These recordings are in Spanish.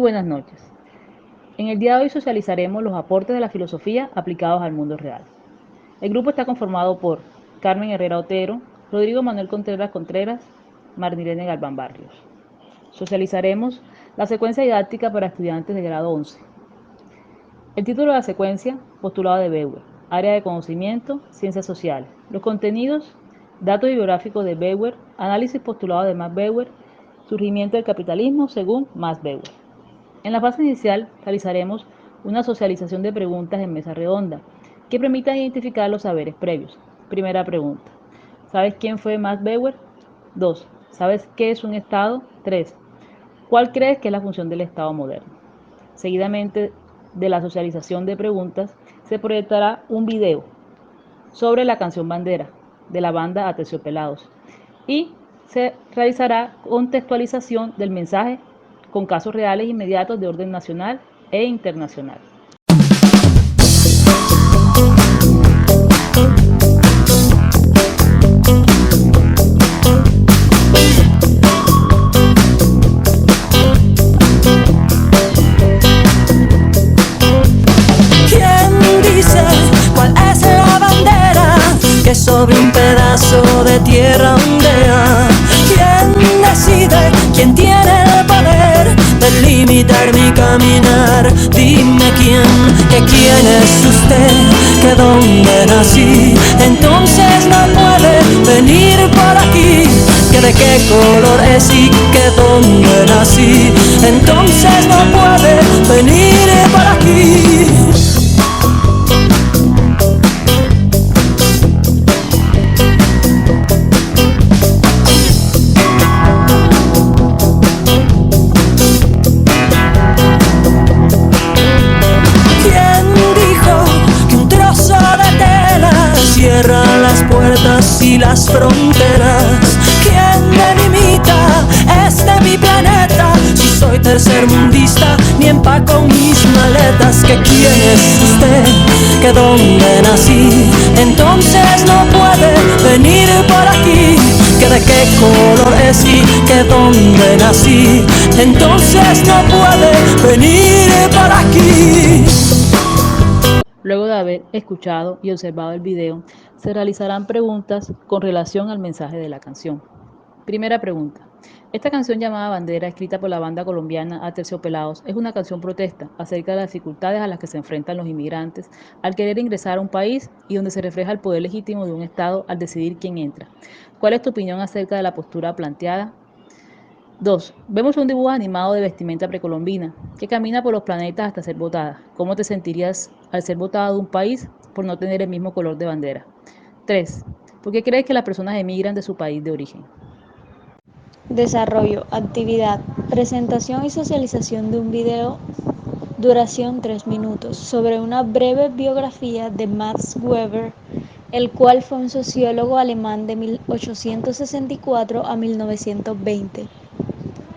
buenas noches. En el día de hoy socializaremos los aportes de la filosofía aplicados al mundo real. El grupo está conformado por Carmen Herrera Otero, Rodrigo Manuel Contreras Contreras, Marnirene Galván Barrios. Socializaremos la secuencia didáctica para estudiantes de grado 11. El título de la secuencia, postulado de Bauer, área de conocimiento, ciencias sociales. Los contenidos, datos bibliográficos de Bauer, análisis postulado de Max Bauer, surgimiento del capitalismo según Max Bauer. En la fase inicial realizaremos una socialización de preguntas en mesa redonda que permitan identificar los saberes previos. Primera pregunta: ¿sabes quién fue Max Bauer? 2. ¿Sabes qué es un Estado? 3. ¿Cuál crees que es la función del Estado moderno? Seguidamente de la socialización de preguntas se proyectará un video sobre la canción Bandera de la banda Aterciopelados y se realizará contextualización del mensaje con casos reales inmediatos de orden nacional e internacional. ¿Quién dice cuál es la bandera que sobre un pedazo de tierra ondea? ¿Quién decide? ¿Quién tiene el poder de limitar mi caminar? Dime quién es usted, que dónde nací, entonces no puede venir por aquí. Que de qué color es y que dónde nací, entonces no puede venir por aquí. Cierra las puertas y las fronteras. ¿Quién me limita? Este mi planeta. Si soy tercermundista, ni empaco mis maletas. ¿Que quién es usted? ¿Que dónde nací? Entonces no puede venir por aquí. ¿Que de qué color es y que dónde nací? Entonces no puede venir por aquí. Luego de haber escuchado y observado el video, se realizarán preguntas con relación al mensaje de la canción. Primera pregunta: esta canción llamada Bandera, escrita por la banda colombiana Aterciopelados, es una canción protesta acerca de las dificultades a las que se enfrentan los inmigrantes al querer ingresar a un país y donde se refleja el poder legítimo de un Estado al decidir quién entra. ¿Cuál es tu opinión acerca de la postura planteada? 2. Vemos un dibujo animado de vestimenta precolombina que camina por los planetas hasta ser votada. ¿Cómo te sentirías al ser votada de un país por no tener el mismo color de bandera? 3. ¿Por qué crees que las personas emigran de su país de origen? Desarrollo, actividad, presentación y socialización de un video, duración 3 minutos, sobre una breve biografía de Max Weber, el cual fue un sociólogo alemán de 1864 a 1920,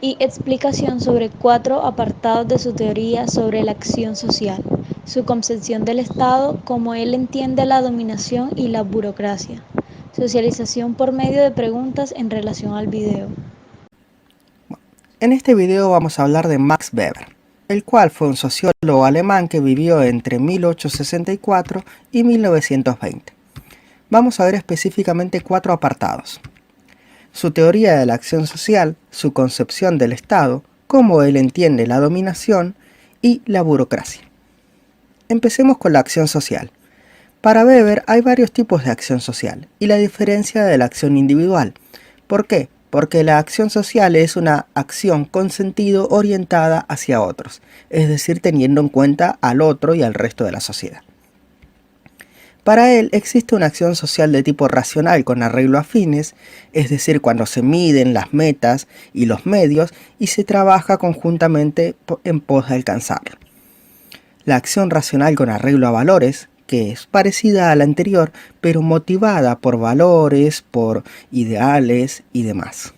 y explicación sobre 4 apartados de su teoría sobre la acción social, su concepción del Estado, cómo él entiende la dominación y la burocracia. Socialización por medio de preguntas en relación al video. En este video vamos a hablar de Max Weber, el cual fue un sociólogo alemán que vivió entre 1864 y 1920. Vamos a ver específicamente 4 apartados: su teoría de la acción social, su concepción del Estado, cómo él entiende la dominación y la burocracia. Empecemos con la acción social. Para Weber hay varios tipos de acción social y la diferencia de la acción individual. ¿Por qué? Porque la acción social es una acción con sentido orientada hacia otros, es decir, teniendo en cuenta al otro y al resto de la sociedad. Para él existe una acción social de tipo racional con arreglo a fines, es decir, cuando se miden las metas y los medios y se trabaja conjuntamente en pos de alcanzarlo. La acción racional con arreglo a valores, que es parecida a la anterior, pero motivada por valores, por ideales y demás.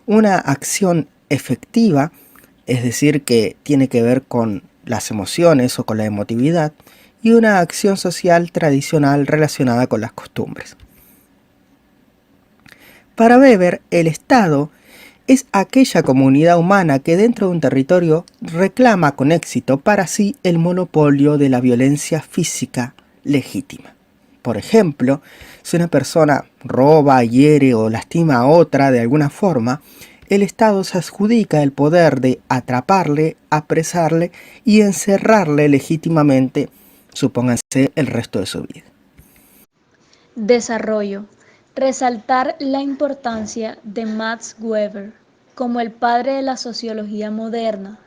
Una acción efectiva, es decir, que tiene que ver con las emociones o con la emotividad, y una acción social tradicional relacionada con las costumbres. Para Weber, el Estado es aquella comunidad humana que dentro de un territorio reclama con éxito para sí el monopolio de la violencia física legítima. Por ejemplo, si una persona roba, hiere o lastima a otra de alguna forma, el Estado se adjudica el poder de atraparle, apresarle y encerrarle legítimamente, supónganse, el resto de su vida. Desarrollo. Resaltar la importancia de Max Weber como el padre de la sociología moderna,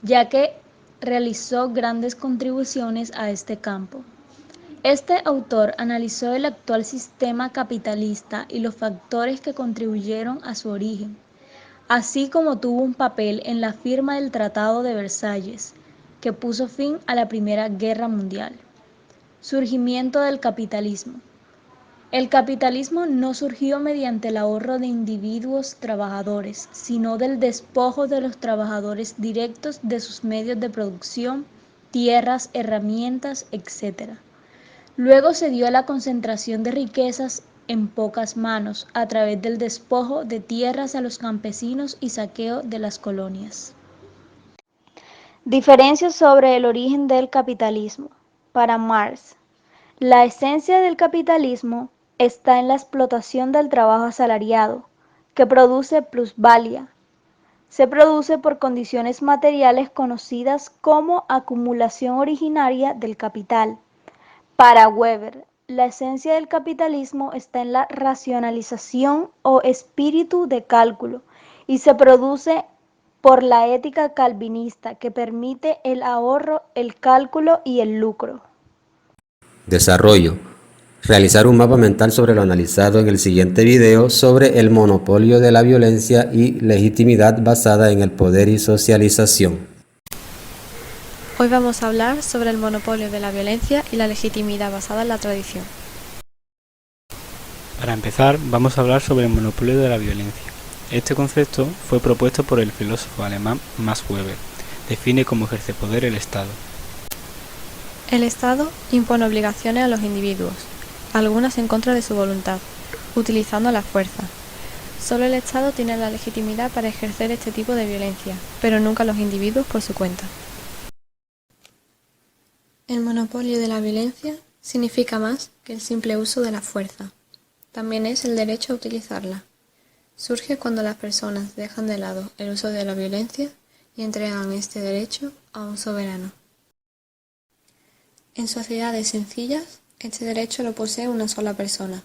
ya que realizó grandes contribuciones a este campo. Este autor analizó el actual sistema capitalista y los factores que contribuyeron a su origen, así como tuvo un papel en la firma del Tratado de Versalles, que puso fin a la Primera Guerra Mundial. Surgimiento del capitalismo. El capitalismo no surgió mediante el ahorro de individuos trabajadores, sino del despojo de los trabajadores directos de sus medios de producción, tierras, herramientas, etc. Luego se dio la concentración de riquezas en pocas manos a través del despojo de tierras a los campesinos y saqueo de las colonias. Diferencias sobre el origen del capitalismo. Para Marx, la esencia del capitalismo está en la explotación del trabajo asalariado, que produce plusvalía. Se produce por condiciones materiales conocidas como acumulación originaria del capital. Para Weber, la esencia del capitalismo está en la racionalización o espíritu de cálculo y se produce por la ética calvinista que permite el ahorro, el cálculo y el lucro. Desarrollo. Realizar un mapa mental sobre lo analizado en el siguiente video sobre el monopolio de la violencia y legitimidad basada en el poder y socialización. Hoy vamos a hablar sobre el monopolio de la violencia y la legitimidad basada en la tradición. Para empezar, vamos a hablar sobre el monopolio de la violencia. Este concepto fue propuesto por el filósofo alemán Max Weber. Define cómo ejerce poder el Estado. El Estado impone obligaciones a los individuos, algunas en contra de su voluntad, utilizando la fuerza. Solo el Estado tiene la legitimidad para ejercer este tipo de violencia, pero nunca los individuos por su cuenta. El monopolio de la violencia significa más que el simple uso de la fuerza. También es el derecho a utilizarla. Surge cuando las personas dejan de lado el uso de la violencia y entregan este derecho a un soberano. En sociedades sencillas, este derecho lo posee una sola persona,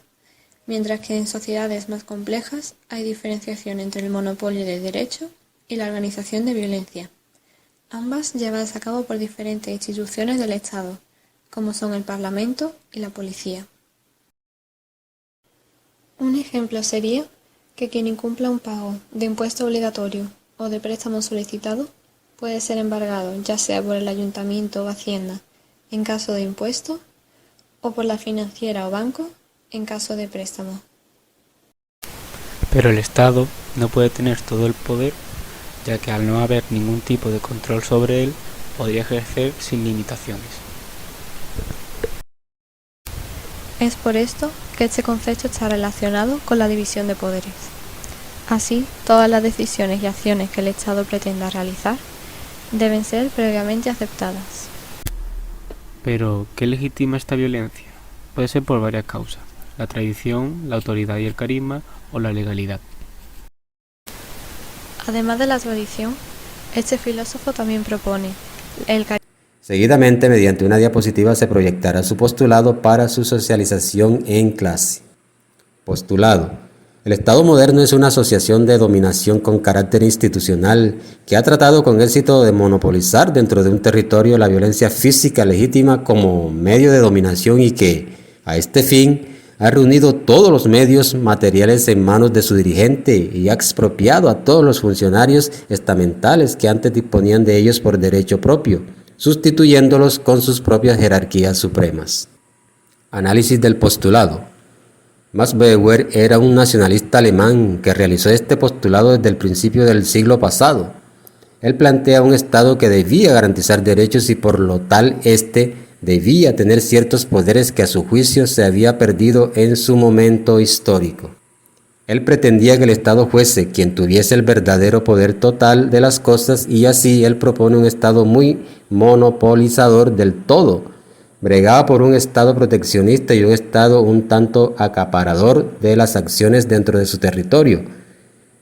mientras que en sociedades más complejas hay diferenciación entre el monopolio de derecho y la organización de violencia, ambas llevadas a cabo por diferentes instituciones del Estado, como son el Parlamento y la policía. Un ejemplo sería que quien incumpla un pago de impuesto obligatorio o de préstamo solicitado puede ser embargado ya sea por el ayuntamiento o Hacienda en caso de impuesto o por la financiera o banco en caso de préstamo. Pero el Estado no puede tener todo el poder, ya que al no haber ningún tipo de control sobre él, podría ejercer sin limitaciones. Es por esto que este concepto está relacionado con la división de poderes. Así, todas las decisiones y acciones que el Estado pretenda realizar deben ser previamente aceptadas. Pero, ¿qué legitima esta violencia? Puede ser por varias causas: la tradición, la autoridad y el carisma, o la legalidad. Además de la tradición, este filósofo también propone el carisma. Seguidamente, mediante una diapositiva se proyectará su postulado para su socialización en clase. Postulado. El Estado moderno es una asociación de dominación con carácter institucional que ha tratado con éxito de monopolizar dentro de un territorio la violencia física legítima como medio de dominación y que, a este fin, ha reunido todos los medios materiales en manos de su dirigente y ha expropiado a todos los funcionarios estamentales que antes disponían de ellos por derecho propio, sustituyéndolos con sus propias jerarquías supremas. Análisis del postulado. Max Weber era un nacionalista alemán que realizó este postulado desde el principio del siglo pasado. Él plantea un Estado que debía garantizar derechos y por lo tal debía tener ciertos poderes que a su juicio se había perdido en su momento histórico. Él pretendía que el Estado fuese quien tuviese el verdadero poder total de las cosas y así él propone un Estado muy monopolizador del todo. Bregaba por un Estado proteccionista y un Estado un tanto acaparador de las acciones dentro de su territorio.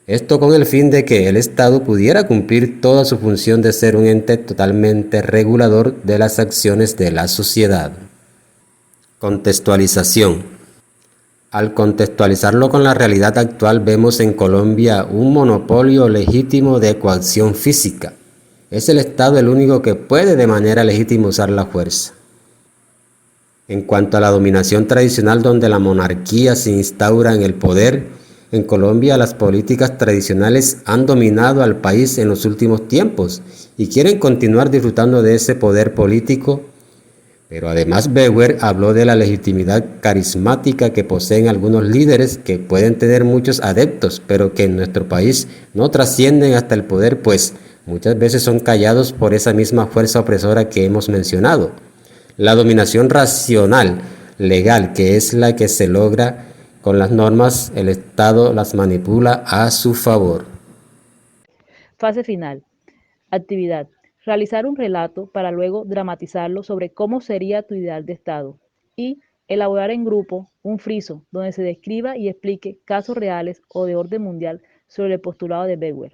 Esto con el fin de que el Estado pudiera cumplir toda su función de ser un ente totalmente regulador de las acciones de la sociedad. Contextualización. Al contextualizarlo con la realidad actual, vemos en Colombia un monopolio legítimo de coacción física. Es el Estado el único que puede de manera legítima usar la fuerza. En cuanto a la dominación tradicional donde la monarquía se instaura en el poder, en Colombia las políticas tradicionales han dominado al país en los últimos tiempos y quieren continuar disfrutando de ese poder político. Pero además Bauer habló de la legitimidad carismática que poseen algunos líderes que pueden tener muchos adeptos, pero que en nuestro país no trascienden hasta el poder, pues muchas veces son callados por esa misma fuerza opresora que hemos mencionado. La dominación racional, legal, que es la que se logra con las normas, el Estado las manipula a su favor. Fase final. Actividad. Realizar un relato para luego dramatizarlo sobre cómo sería tu ideal de estado. Y elaborar en grupo un friso donde se describa y explique casos reales o de orden mundial sobre el postulado de Bauer.